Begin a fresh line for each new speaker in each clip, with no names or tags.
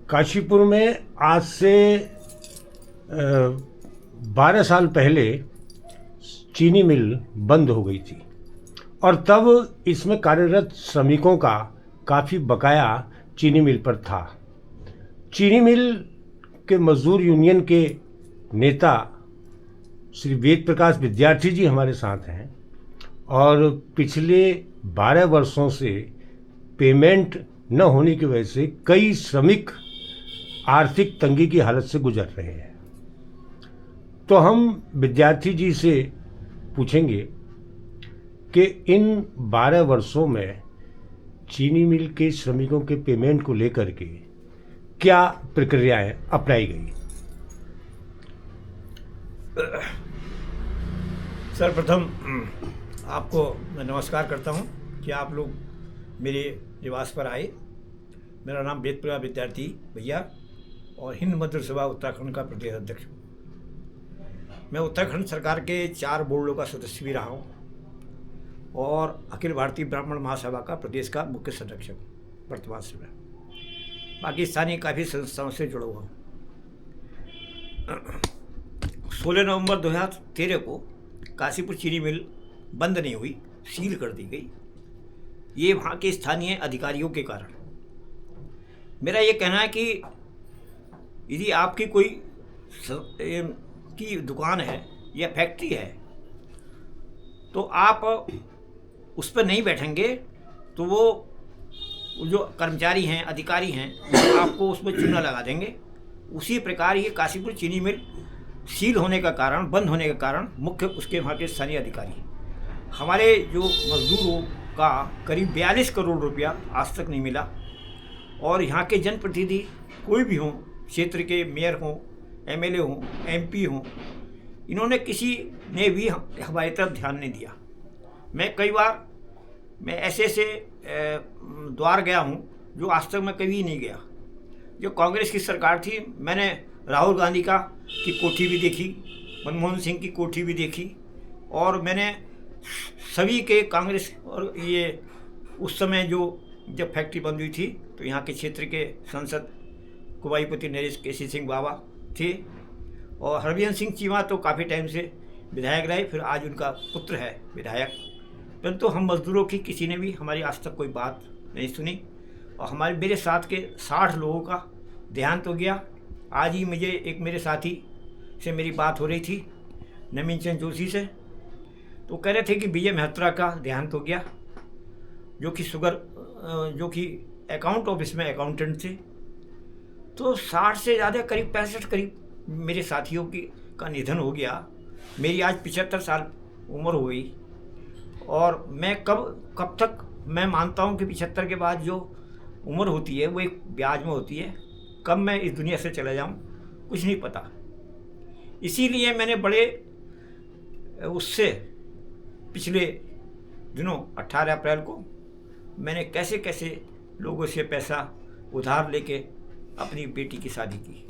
काशीपुर में आज से 12 साल पहले चीनी मिल बंद हो गई थी और तब इसमें कार्यरत श्रमिकों का काफ़ी बकाया चीनी मिल पर था। चीनी मिल के मजदूर यूनियन के नेता श्री वेद प्रकाश विद्यार्थी जी हमारे साथ हैं और पिछले 12 वर्षों से पेमेंट न होने की वजह से कई श्रमिक आर्थिक तंगी की हालत से गुजर रहे हैं। तो हम विद्यार्थी जी से पूछेंगे कि इन 12 वर्षों में चीनी मिल के श्रमिकों के पेमेंट को लेकर के क्या प्रक्रियाएं अपनाई गई।
सर्वप्रथम आपको मैं नमस्कार करता हूं कि आप लोग मेरे निवास पर आए। मेरा नाम वेद प्रकाश विद्यार्थी भैया और हिंद मजदूर सभा उत्तराखंड का प्रदेश अध्यक्ष हूँ। मैं उत्तराखंड सरकार के 4 बोर्डों का सदस्य भी रहा हूँ और अखिल भारतीय ब्राह्मण महासभा का प्रदेश का मुख्य संरक्षक हूँ वर्तमान समय। बाकी स्थानीय काफ़ी संस्थाओं से जुड़ा हुआ हूँ। 16 नवंबर 2013 को काशीपुर चीनी मिल बंद नहीं हुई, सील कर दी गई। ये वहाँ के स्थानीय अधिकारियों के कारण। मेरा ये कहना है कि यदि आपकी कोई की दुकान है या फैक्ट्री है तो आप उस पर नहीं बैठेंगे तो वो जो कर्मचारी हैं, अधिकारी हैं, वो आपको उसमें चूना लगा देंगे। उसी प्रकार ये काशीपुर चीनी मिल सील होने का कारण, बंद होने का कारण मुख्य उसके वहाँ के स्थानीय अधिकारी। हमारे जो मजदूरों का करीब 42 करोड़ रुपया आज तक नहीं मिला और यहाँ के जनप्रतिनिधि कोई भी हों, क्षेत्र के मेयर हों, एमएलए हों, एमपी हों, इन्होंने किसी ने भी हमारी तरफ ध्यान नहीं दिया। मैं कई बार ऐसे द्वार गया हूँ जो आज तक मैं कभी नहीं गया। जो कांग्रेस की सरकार थी, मैंने राहुल गांधी की कोठी भी देखी, मनमोहन सिंह की कोठी भी देखी और मैंने सभी के कांग्रेस और ये उस समय जब फैक्ट्री बंद हुई थी तो यहाँ के क्षेत्र के सांसद कुमाईपति नरेश केसी सिंह बाबा थे और हरभजन सिंह चीमा तो काफ़ी टाइम से विधायक रहे, फिर आज उनका पुत्र है विधायक। परंतु हम मजदूरों की किसी ने भी हमारी आज तक कोई बात नहीं सुनी और मेरे साथ के 60 लोगों का देहांत हो गया। आज ही मुझे एक मेरे साथी से मेरी बात हो रही थी, नवीन चंद जोशी से, तो कह रहे थे कि विजय मेहत्रा का देहांत हो गया जो कि अकाउंट ऑफिस में अकाउंटेंट थे। तो 60 से ज़्यादा करीब 65 करीब मेरे साथियों का निधन हो गया। मेरी आज 75 साल उम्र हो गई और मैं कब तक मैं मानता हूँ कि 75 के बाद जो उम्र होती है वो एक ब्याज में होती है। कब मैं इस दुनिया से चला जाऊँ कुछ नहीं पता। इसीलिए मैंने बड़े उससे पिछले दिनों 18 अप्रैल को मैंने कैसे लोगों से पैसा उधार लेके अपनी बेटी की शादी की।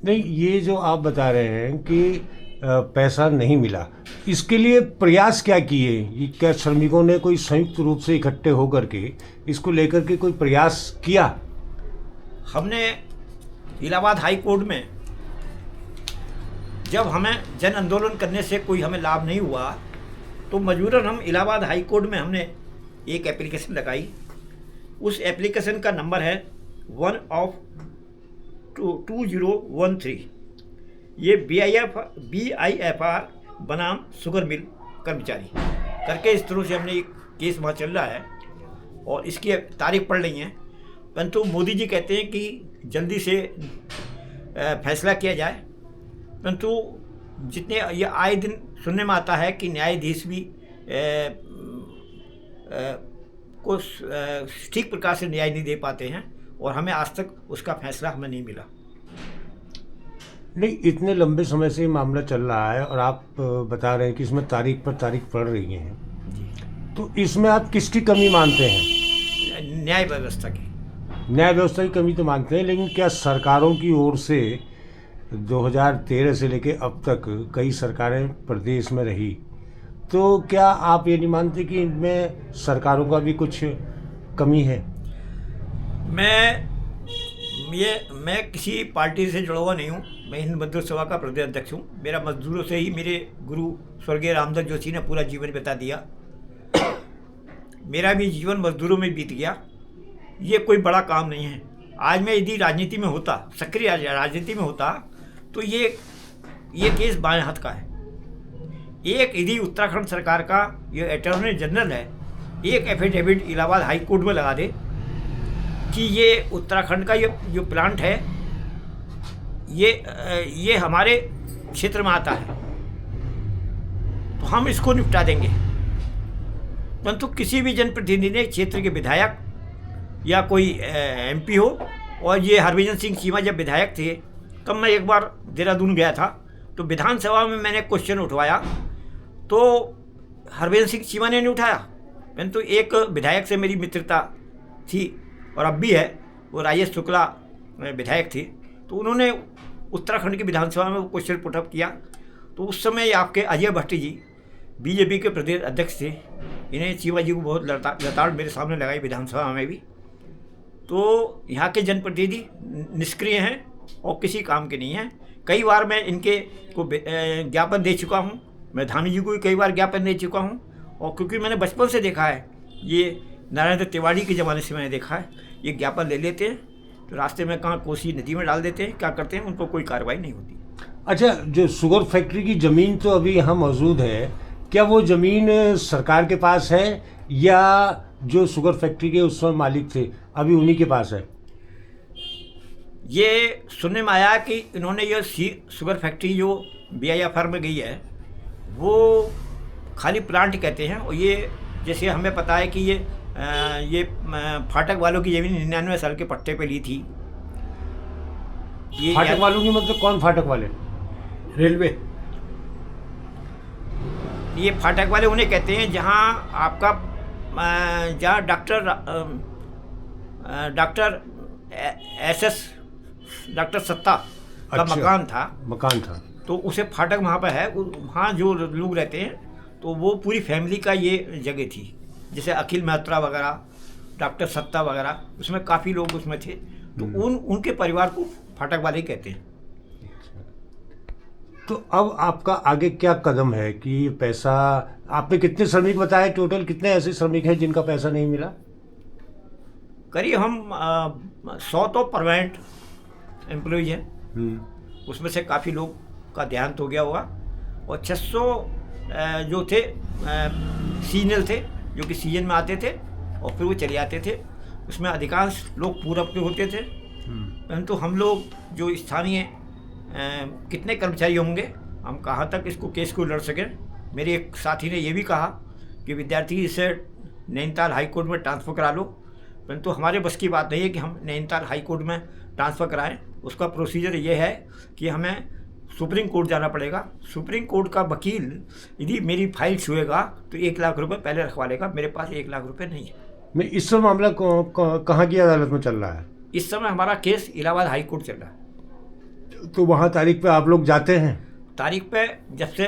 नहीं, ये जो आप बता रहे हैं कि पैसा नहीं मिला, इसके लिए प्रयास क्या किए? ये क्या श्रमिकों ने कोई संयुक्त रूप से इकट्ठे होकर के इसको लेकर के कोई प्रयास किया?
हमने इलाहाबाद हाई कोर्ट में जब हमें जन आंदोलन करने से कोई हमें लाभ नहीं हुआ तो मजबूरन हम इलाहाबाद हाई कोर्ट में हमने एक एप्लीकेशन लगाई। उस एप्लीकेशन का नंबर है 1/2013। ये BIFR बनाम शुगर मिल कर्मचारी करके इस तरह से हमने एक केस वहाँ चल रहा है और इसकी तारीख पढ़ रही हैं। परंतु मोदी जी कहते हैं कि जल्दी से फैसला किया जाए। परंतु जितने ये आए दिन सुनने में आता है कि न्यायाधीश भी को ठीक प्रकार से न्याय नहीं दे पाते हैं और हमें आज तक उसका फैसला हमें नहीं मिला।
नहीं, इतने लंबे समय से ये मामला चल रहा है और आप बता रहे हैं कि इसमें तारीख पर तारीख पड़ रही हैं, तो इसमें आप किसकी कमी मानते हैं?
न्याय व्यवस्था की।
न्याय व्यवस्था की कमी तो मानते हैं, लेकिन क्या सरकारों की ओर से 2013 से लेकर अब तक कई सरकारें प्रदेश में रही, तो क्या आप ये नहीं मानते कि इनमें सरकारों का भी कुछ कमी है?
मैं किसी पार्टी से जुड़ा हुआ नहीं हूँ। मैं हिंद मजदूर सभा का प्रदेश अध्यक्ष हूँ। मेरा मजदूरों से ही मेरे गुरु स्वर्गीय रामदास जोशी ने पूरा जीवन बिता दिया। मेरा भी जीवन मजदूरों में बीत गया। ये कोई बड़ा काम नहीं है। आज मैं यदि राजनीति में होता, सक्रिय राजनीति में होता, तो ये केस बाएं हाथ का है। एक यदि उत्तराखंड सरकार का ये अटॉर्नी जनरल है, एक एफिडेविट इलाहाबाद हाई कोर्ट में लगा दे कि ये उत्तराखंड का ये जो प्लांट है ये हमारे क्षेत्र में आता है, तो हम इसको निपटा देंगे। परंतु किसी भी जनप्रतिनिधि ने, क्षेत्र के विधायक या कोई एमपी हो, और ये हरभजन सिंह चीमा जब विधायक थे तब मैं एक बार देहरादून गया था, तो विधानसभा में मैंने क्वेश्चन उठवाया, तो हरभजन सिंह चीमा ने नहीं उठाया। परंतु एक विधायक से मेरी मित्रता थी और अब भी है, वो राजेश शुक्ला विधायक थे, तो उन्होंने उत्तराखंड की विधानसभा में वो क्वेश्चन पुटअप किया। तो उस समय आपके अजय भट्टी जी बीजेपी के प्रदेश अध्यक्ष थे, इन्हें चीमा जी को बहुत लताड़ मेरे सामने लगाई विधानसभा में भी। तो यहाँ के जनप्रतिनिधि निष्क्रिय हैं और किसी काम के नहीं हैं। कई बार मैं इनके को ज्ञापन दे चुका हूँ, मैं धामी जी को भी कई बार ज्ञापन दे चुका हूँ, और क्योंकि मैंने बचपन से देखा है, ये नारायण तिवारी के ज़माने से मैंने देखा है, ये ज्ञापन ले लेते हैं तो रास्ते में कहाँ कोसी नदी में डाल देते हैं, क्या करते हैं, उनको कोई कार्रवाई नहीं होती।
अच्छा, जो शुगर फैक्ट्री की ज़मीन तो अभी यहाँ मौजूद है, क्या वो ज़मीन सरकार के पास है या जो शुगर फैक्ट्री के उस समय मालिक थे अभी उन्हीं के पास है?
ये सुनने में आया कि इन्होंने ये शुगर फैक्ट्री जो BIFR में गई है वो खाली प्लांट कहते हैं, और ये जैसे हमें पता है कि ये फाटक वालों की ज़मीन 99 साल के पट्टे पे ली थी। ये
फाटक वालों की मतलब कौन फाटक वाले?
रेलवे।
ये फाटक वाले उन्हें कहते हैं जहाँ आपका जहाँ डॉक्टर सत्ता का
अच्छा,
मकान था, तो उसे फाटक वहाँ पर है। वहाँ जो लोग रहते हैं तो वो पूरी फैमिली का ये जगह थी, जैसे अखिल मेहत्रा वगैरह, डॉक्टर सत्ता वगैरह, उसमें काफ़ी लोग उसमें थे, तो उनके परिवार को फाटक वाले ही कहते हैं।
तो अब आपका आगे क्या कदम है कि पैसा, आपने कितने श्रमिक बताए, टोटल कितने ऐसे श्रमिक हैं जिनका पैसा नहीं मिला?
करीब हम 100 तो परमानेंट एम्प्लॉयज हैं, उसमें से काफ़ी लोग का देहांत हो गया होगा, और 600 जो थे सीजनल थे, जो कि सीजन में आते थे और फिर वो चले जाते थे। उसमें अधिकांश लोग पूरब के होते थे, परंतु हम लोग जो स्थानीय कितने कर्मचारी होंगे, हम कहाँ तक इसको केस को लड़ सकें। मेरे एक साथी ने ये भी कहा कि विद्यार्थी इसे नैनीताल हाई कोर्ट में ट्रांसफ़र करा लो, परंतु हमारे बस की बात नहीं है कि हम नैनीताल हाई कोर्ट में ट्रांसफ़र कराएं। उसका प्रोसीजर ये है कि हमें सुप्रीम कोर्ट जाना पड़ेगा। सुप्रीम कोर्ट का वकील यदि मेरी फाइल छुएगा तो 1 लाख रुपए पहले रखवा लेगा। मेरे पास 1 लाख रुपए नहीं है।
मैं इस समय मामला कहाँ की अदालत में चल रहा है?
इस समय हमारा केस इलाहाबाद हाई कोर्ट चल रहा है।
तो वहाँ तारीख पे आप लोग जाते हैं?
तारीख पे जब से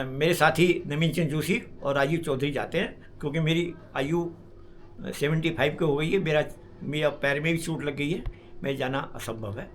मेरे साथी नवीन चंद जोशी और राजीव चौधरी जाते हैं, क्योंकि मेरी आयु 75 की हो गई है, मेरा पैर में भी चोट लग गई है, मैं जाना असंभव है।